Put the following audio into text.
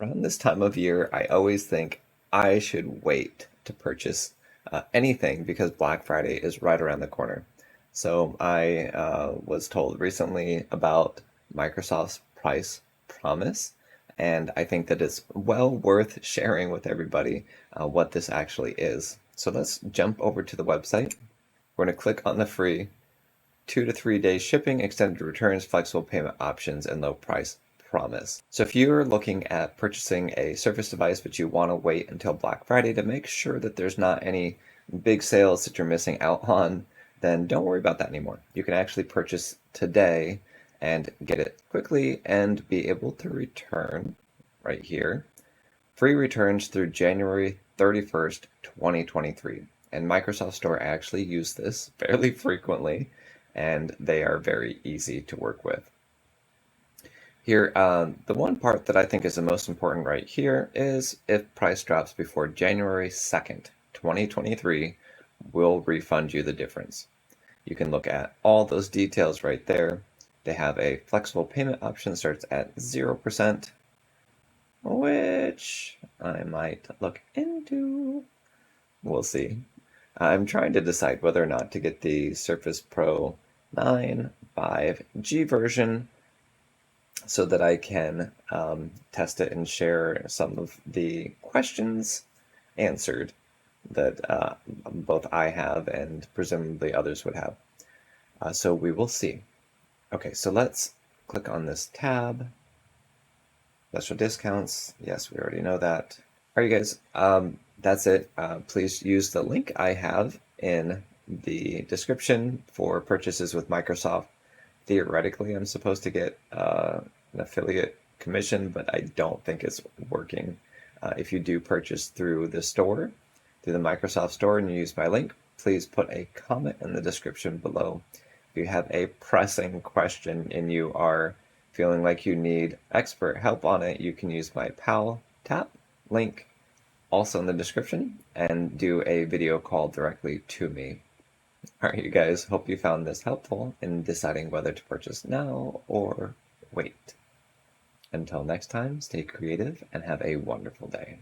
Around this time of year, I always think I should wait to purchase anything because Black Friday is right around the corner. So I was told recently about Microsoft's price promise, and I think that it's well worth sharing with everybody what this actually is. So let's jump over to the website. We're going to click on the free 2 to 3 days shipping, extended returns, flexible payment options, and low price promise. So if you're looking at purchasing a Surface device, but you want to wait until Black Friday to make sure that there's not any big sales that you're missing out on, then don't worry about that anymore. You can actually purchase today and get it quickly and be able to return right here. Free returns through January 31st, 2023. And Microsoft Store actually use this fairly frequently, and they are very easy to work with. Here, the one part that I think is the most important right here is if price drops before January 2nd, 2023, we'll refund you the difference. You can look at all those details right there. They have a flexible payment option that starts at 0%, which I might look into. We'll see. I'm trying to decide whether or not to get the Surface Pro 9 5G version so that I can test it and share some of the questions answered that both I have and presumably others would have. So we will see. Okay, so let's click on this tab. Special discounts. Yes, we already know that. All right, guys, that's it. Please use the link I have in the description for purchases with Microsoft. Theoretically, I'm supposed to get an affiliate commission, but I don't think it's working. If you do purchase through the store, through the Microsoft Store, and you use my link, please put a comment in the description below. If you have a pressing question and you are feeling like you need expert help on it, you can use my PAL tap link also in the description and do a video call directly to me. All right, you guys, hope you found this helpful in deciding whether to purchase now or wait. Until next time, stay creative and have a wonderful day.